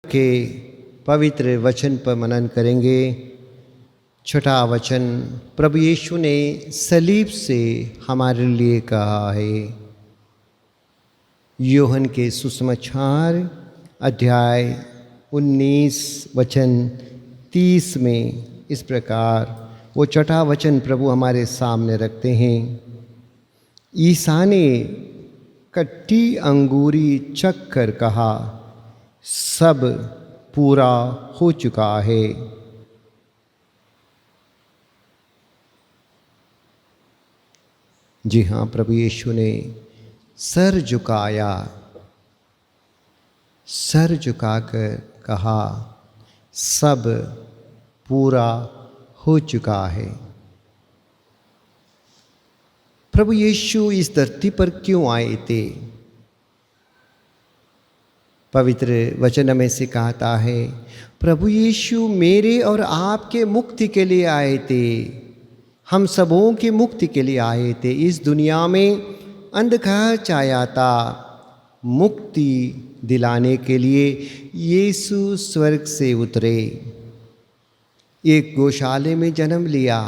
के पवित्र वचन पर मनन करेंगे। छठा वचन, प्रभु यीशु ने सलीब से हमारे लिए कहा है। यूहन्ना के सुसमाचार अध्याय 19 वचन 30 में इस प्रकार वो छठा वचन प्रभु हमारे सामने रखते हैं। ईसा ने कट्टी अंगूरी चख कर कहा, सब पूरा हो चुका है। जी हाँ, प्रभु यीशु ने सर झुकाया, सर झुकाकर कहा, सब पूरा हो चुका है। प्रभु यीशु इस धरती पर क्यों आए थे? पवित्र वचन में सिखाता है, प्रभु यीशु मेरे और आपके मुक्ति के लिए आए थे। हम सबों की मुक्ति के लिए आए थे। इस दुनिया में अंधकार छाया था, मुक्ति दिलाने के लिए यीशु स्वर्ग से उतरे, एक गौशाले में जन्म लिया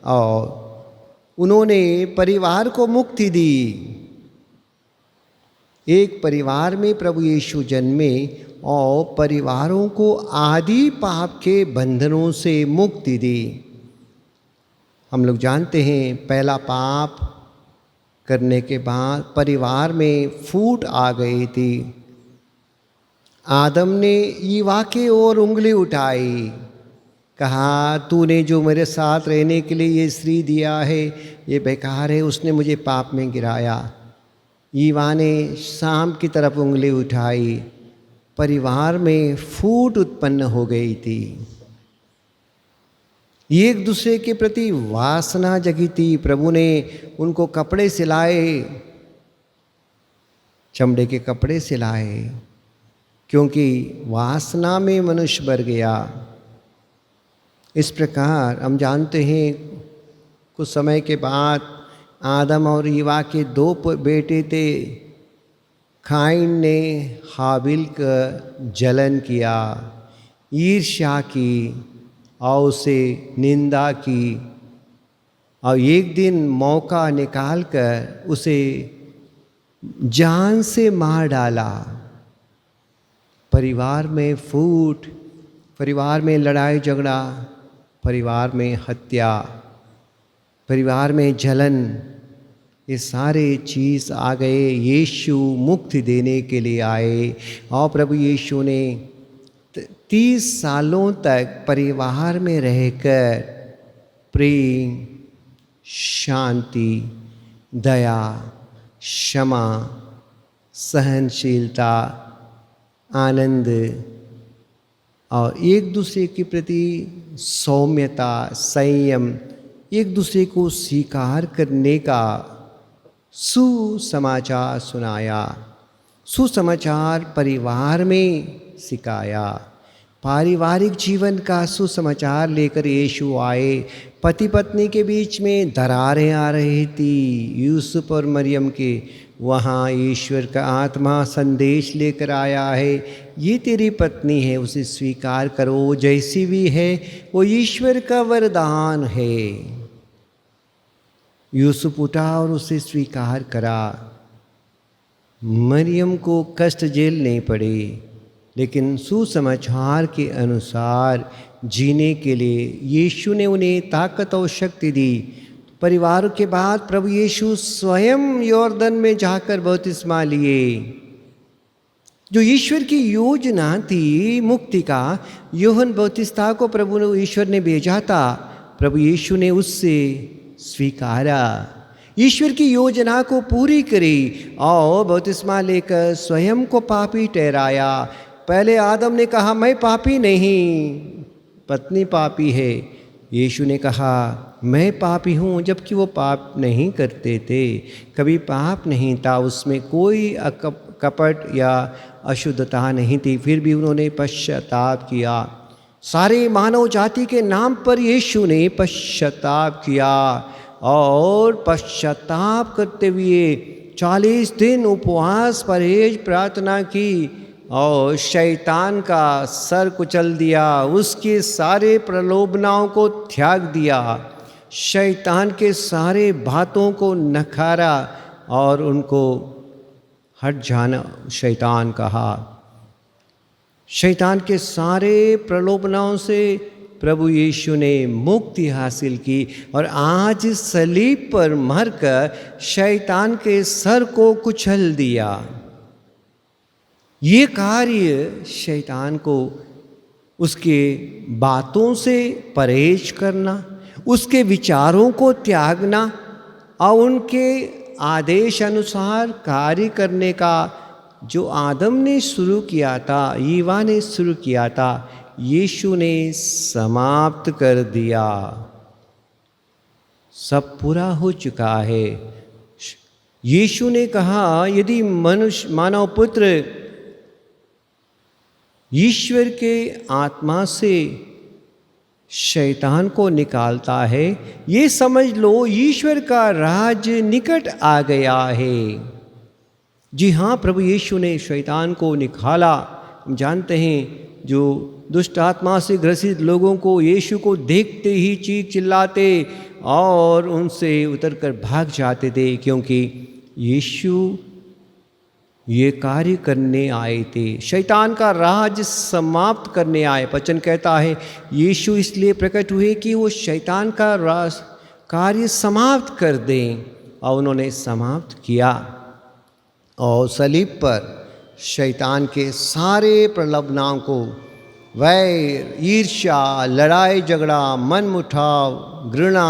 और उन्होंने परिवार को मुक्ति दी। एक परिवार में प्रभु यीशु जन्मे और परिवारों को आदि पाप के बंधनों से मुक्ति दी। हम लोग जानते हैं, पहला पाप करने के बाद परिवार में फूट आ गई थी। आदम ने ईवा की ओर उंगली उठाई, कहा, तूने जो मेरे साथ रहने के लिए ये स्त्री दिया है ये बेकार है। उसने मुझे पाप में गिराया। ईवा ने शाम की तरफ उंगली उठाई, परिवार में फूट उत्पन्न हो गई थी। एक दूसरे के प्रति वासना जगी थी। प्रभु ने उनको कपड़े सिलाए, चमड़े के कपड़े सिलाए, क्योंकि वासना में मनुष्य भर गया। इस प्रकार हम जानते हैं, कुछ समय के बाद आदम और ईवा के दो बेटे थे। काइन ने हाबिल का जलन किया, ईर्ष्या की और उसे निंदा की, और एक दिन मौका निकालकर उसे जान से मार डाला। परिवार में फूट, परिवार में लड़ाई झगड़ा, परिवार में हत्या, परिवार में जलन, ये सारे चीज़ आ गए। यीशु मुक्ति देने के लिए आए और प्रभु यीशु ने 30 सालों तक परिवार में रहकर प्रेम, शांति, दया, क्षमा, सहनशीलता, आनंद और एक दूसरे के प्रति सौम्यता, संयम, एक दूसरे को स्वीकार करने का सुसमाचार सुनाया। सुसमाचार परिवार में सिखाया। पारिवारिक जीवन का सुसमाचार लेकर यीशु आए। पति पत्नी के बीच में दरारें आ रही थी। यूसुफ और मरियम के वहाँ ईश्वर का आत्मा संदेश लेकर आया है, ये तेरी पत्नी है, उसे स्वीकार करो, जैसी भी है वो ईश्वर का वरदान है। यूसुफ उठा और उसे स्वीकार करा। मरियम को कष्ट झेलने पड़े, लेकिन सुसमाचार के अनुसार जीने के लिए यीशु ने उन्हें ताकत और शक्ति दी। परिवार के बाद प्रभु यीशु स्वयं यॉर्दन में जाकर बपतिस्मा लिए। जो ईश्वर की योजना थी मुक्ति का, यूहन्ना बपतिस्मा को प्रभु ईश्वर ने भेजा था, प्रभु यीशु ने उससे स्वीकारा, ईश्वर की योजना को पूरी करी और बपतिस्मा लेकर स्वयं को पापी ठहराया। पहले आदम ने कहा, मैं पापी नहीं, पत्नी पापी है। यीशु ने कहा, मैं पापी हूँ, जबकि वो पाप नहीं करते थे, कभी पाप नहीं था, उसमें कोई कपट या अशुद्धता नहीं थी। फिर भी उन्होंने पश्चाताप किया। सारे मानव जाति के नाम पर यीशु ने पश्चाताप किया और पश्चाताप करते हुए 40 दिन उपवास, परहेज, प्रार्थना की और शैतान का सर कुचल दिया, उसके सारे प्रलोभनाओं को त्याग दिया, शैतान के सारे बातों को नकारा और उनको हट जाना शैतान कहा। शैतान के सारे प्रलोभनों से प्रभु यीशु ने मुक्ति हासिल की और आज सलीब पर मरकर शैतान के सर को कुचल दिया। ये कार्य शैतान को उसके बातों से परहेज करना, उसके विचारों को त्यागना और उनके आदेश अनुसार कार्य करने का जो आदम ने शुरू किया था, ईवा ने शुरू किया था, यीशु ने समाप्त कर दिया। सब पूरा हो चुका है। यीशु ने कहा यदि मनुष्य मानव पुत्र ईश्वर के आत्मा से शैतान को निकालता है, ये समझ लो ईश्वर का राज निकट आ गया है। जी हाँ, प्रभु यीशु ने शैतान को निकाला। हम जानते हैं जो दुष्ट आत्मा से ग्रसित लोगों को यीशु को देखते ही चीख चिल्लाते और उनसे उतरकर भाग जाते थे, क्योंकि यीशु ये कार्य करने आए थे, शैतान का राज समाप्त करने आए। वचन कहता है यीशु इसलिए प्रकट हुए कि वो शैतान का राज कार्य समाप्त कर दें, और उन्होंने समाप्त किया। और सलीब पर शैतान के सारे प्रलोभनों को, वैर, ईर्ष्या, लड़ाई झगड़ा, मन मुटाव, घृणा,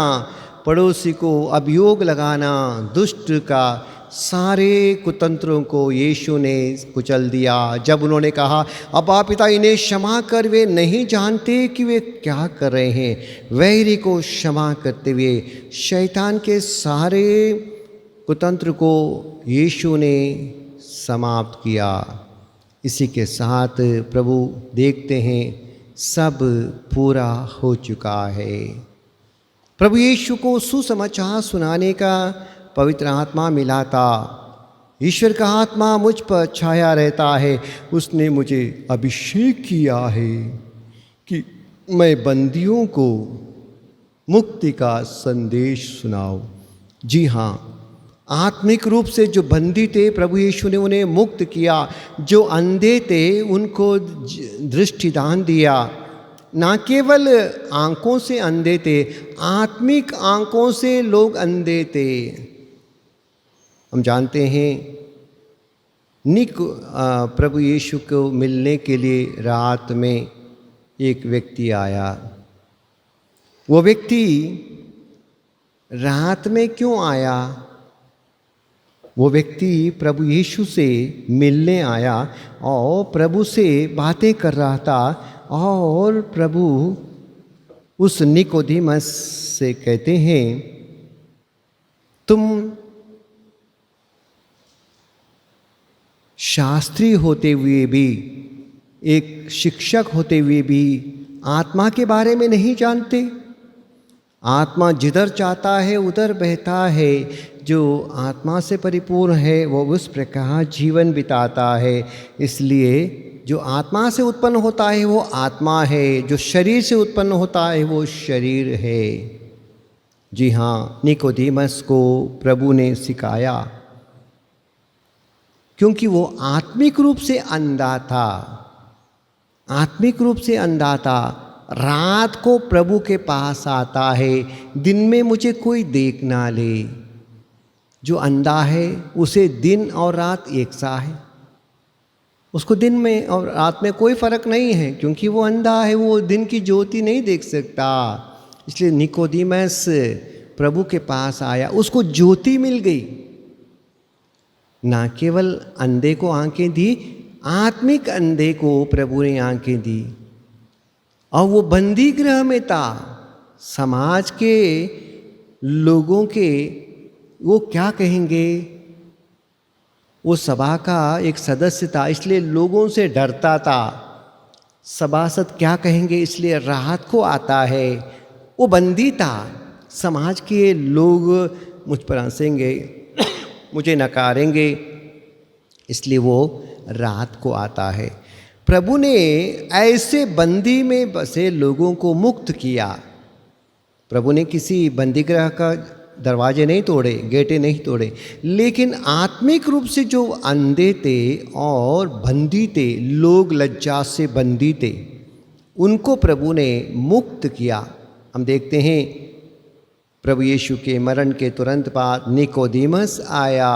पड़ोसी को अभियोग लगाना, दुष्ट का सारे कुतंत्रों को यीशु ने कुचल दिया। जब उन्होंने कहा अब्बा पिता इन्हें क्षमा कर, वे नहीं जानते कि वे क्या कर रहे हैं, वैरी को क्षमा करते हुए शैतान के सारे कुतंत्र को यीशु ने समाप्त किया। इसी के साथ प्रभु देखते हैं सब पूरा हो चुका है। प्रभु यीशु को सुसमाचार सुनाने का पवित्र आत्मा मिला था। ईश्वर का आत्मा मुझ पर छाया रहता है, उसने मुझे अभिषेक किया है कि मैं बंदियों को मुक्ति का संदेश सुनाऊं। जी हाँ, आत्मिक रूप से जो बंदी थे प्रभु यीशु ने उन्हें मुक्त किया। जो अंधे थे उनको दृष्टिदान दिया। ना केवल आंखों से अंधे थे, आत्मिक आंखों से लोग अंधे थे। हम जानते हैं प्रभु यीशु को मिलने के लिए रात में एक व्यक्ति आया। वो व्यक्ति रात में क्यों आया? वो व्यक्ति प्रभु यीशु से मिलने आया और प्रभु से बातें कर रहा था, और प्रभु उस निकोदेमस से कहते हैं तुम शास्त्री होते हुए भी, एक शिक्षक होते हुए भी आत्मा के बारे में नहीं जानते? आत्मा जिधर चाहता है उधर बहता है। जो आत्मा से परिपूर्ण है वो उस प्रकार जीवन बिताता है। इसलिए जो आत्मा से उत्पन्न होता है वो आत्मा है, जो शरीर से उत्पन्न होता है वो शरीर है। जी हाँ, निकोदेमस को प्रभु ने सिखाया, क्योंकि वो आत्मिक रूप से अंधा था। आत्मिक रूप से अंधा था। रात को प्रभु के पास आता है, दिन में मुझे कोई देख ना ले। जो अंधा है उसे दिन और रात एक सा है, उसको दिन में और रात में कोई फर्क नहीं है, क्योंकि वो अंधा है, वो दिन की ज्योति नहीं देख सकता। इसलिए निकोदेमस प्रभु के पास आया, उसको ज्योति मिल गई। ना केवल अंधे को आंखें दी, आत्मिक अंधे को प्रभु ने आंखें दी। और वो बंदी गृह में था। समाज के लोगों के वो क्या कहेंगे? वो सभा का एक सदस्य था, इसलिए लोगों से डरता था। सभासद क्या कहेंगे, इसलिए रात को आता है। वो बंदी था। समाज के लोग मुझ पर हंसेंगे, मुझे नकारेंगे, इसलिए वो रात को आता है। प्रभु ने ऐसे बंदी में बसे लोगों को मुक्त किया। प्रभु ने किसी बंदीगृह का दरवाजे नहीं तोड़े, गेटे नहीं तोड़े, लेकिन आत्मिक रूप से जो अंधे थे और बंदी थे, लोग लज्जा से बंदी थे, उनको प्रभु ने मुक्त किया। हम देखते हैं प्रभु यीशु के मरण के तुरंत बाद निकोदेमस आया।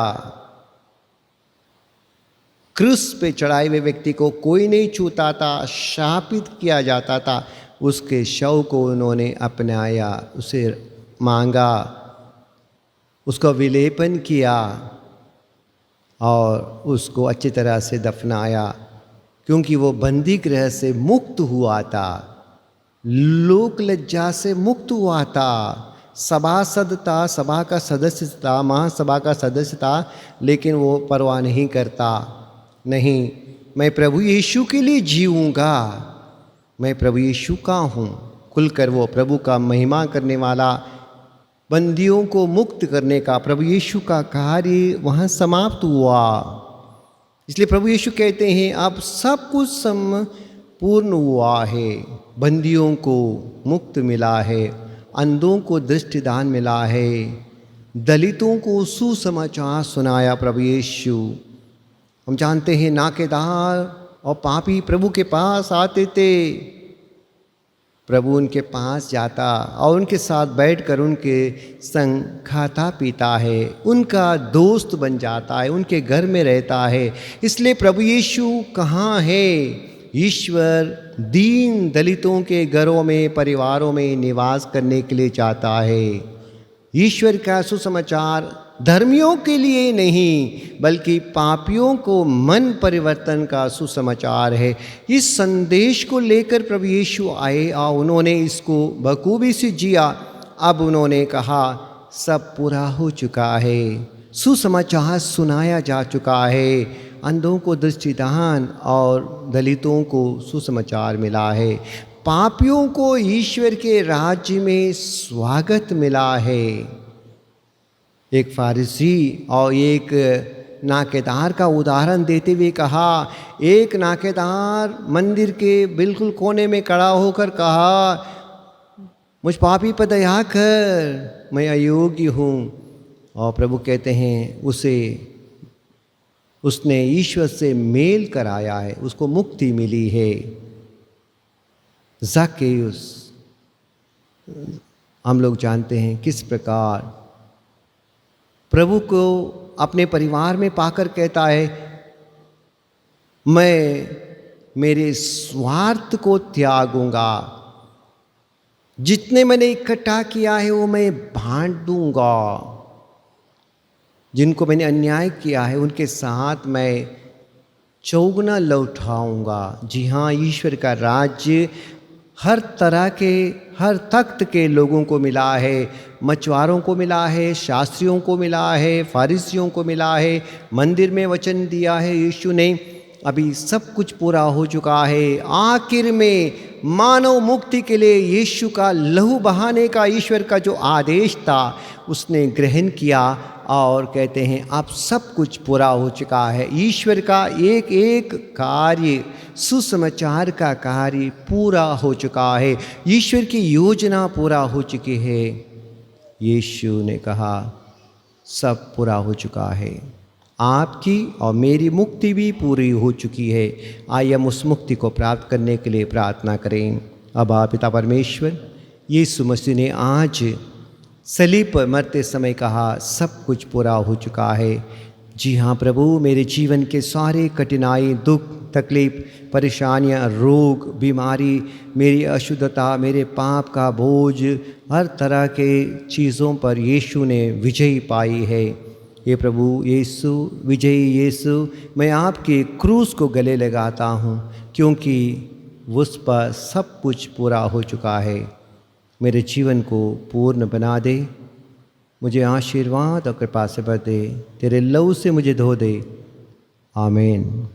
क्रूस पे चढ़ाए हुए व्यक्ति को कोई नहीं छूता था, शापित किया जाता था। उसके शव को उन्होंने अपनाया, उसे मांगा, उसका विलेपन किया और उसको अच्छी तरह से दफनाया, क्योंकि वो बंदी गृह से मुक्त हुआ था, लोक लज्जा से मुक्त हुआ था, सभासद था, सभा का सदस्य था, महासभा का सदस्य था, लेकिन वो परवाह नहीं करता। नहीं, मैं प्रभु यीशु के लिए जीऊँगा, मैं प्रभु यीशु का हूँ। खुलकर वो प्रभु का महिमा करने वाला, बंदियों को मुक्त करने का प्रभु यीशु का कार्य वहाँ समाप्त हुआ। इसलिए प्रभु यीशु कहते हैं अब सब कुछ संपूर्ण हुआ है। बंदियों को मुक्त मिला है, अंधों को दृष्टिदान मिला है, दलितों को सुसमाचार सुनाया प्रभु यीशु। हम जानते हैं नाकेदार और पापी प्रभु के पास आते थे, प्रभु उनके पास जाता और उनके साथ बैठकर उनके संग खाता पीता है, उनका दोस्त बन जाता है, उनके घर में रहता है। इसलिए प्रभु यीशु कहाँ है? ईश्वर दीन दलितों के घरों में, परिवारों में निवास करने के लिए चाहता है। ईश्वर का सुसमाचार धर्मियों के लिए नहीं, बल्कि पापियों को मन परिवर्तन का सुसमाचार है। इस संदेश को लेकर प्रभु यीशु आए और उन्होंने इसको बखूबी से जिया। अब उन्होंने कहा सब पूरा हो चुका है, सुसमाचार सुनाया जा चुका है, अंधों को दृष्टिदान और दलितों को सुसमाचार मिला है, पापियों को ईश्वर के राज्य में स्वागत मिला है। एक फारिसी और एक नाकेदार का उदाहरण देते हुए कहा, एक नाकेदार मंदिर के बिल्कुल कोने में खड़ा होकर कहा, मुझ पापी पर दया कर, मैं अयोग्य हूँ। और प्रभु कहते हैं उसने ईश्वर से मेल कराया है, उसको मुक्ति मिली है। ज़क्केयुस, हम लोग जानते हैं किस प्रकार प्रभु को अपने परिवार में पाकर कहता है, मैं मेरे स्वार्थ को त्यागूंगा, जितने मैंने इकट्ठा किया है वो मैं बांट दूंगा, जिनको मैंने अन्याय किया है उनके साथ मैं चौगुना लौटाऊंगा। जी हाँ, ईश्वर का राज्य हर तरह के, हर तख्त के लोगों को मिला है। मछुआरों को मिला है, शास्त्रियों को मिला है, फारिसियों को मिला है। मंदिर में वचन दिया है यीशु ने, अभी सब कुछ पूरा हो चुका है। आखिर में मानव मुक्ति के लिए यीशु का लहू बहाने का ईश्वर का जो आदेश था उसने ग्रहण किया और कहते हैं अब सब कुछ पूरा हो चुका है। ईश्वर का एक एक कार्य, सुसमाचार का कार्य पूरा हो चुका है। ईश्वर की योजना पूरा हो चुकी है। यीशु ने कहा सब पूरा हो चुका है, आपकी और मेरी मुक्ति भी पूरी हो चुकी है। आइए हम उस मुक्ति को प्राप्त करने के लिए प्रार्थना करें। अब पिता परमेश्वर, यीशु मसीह ने आज सलीब पर मरते समय कहा सब कुछ पूरा हो चुका है। जी हाँ प्रभु, मेरे जीवन के सारे कठिनाई, दुख, तकलीफ, परेशानियाँ, रोग, बीमारी, मेरी अशुद्धता, मेरे पाप का बोझ, हर तरह के चीज़ों पर यीशु ने विजय पाई है। ये प्रभु यीशु, विजयी यीशु, मैं आपके क्रूस को गले लगाता हूँ, क्योंकि उस पर सब कुछ पूरा हो चुका है। मेरे जीवन को पूर्ण बना दे, मुझे आशीर्वाद और कृपा से भर दे, तेरे लहू से मुझे धो दे। आमीन।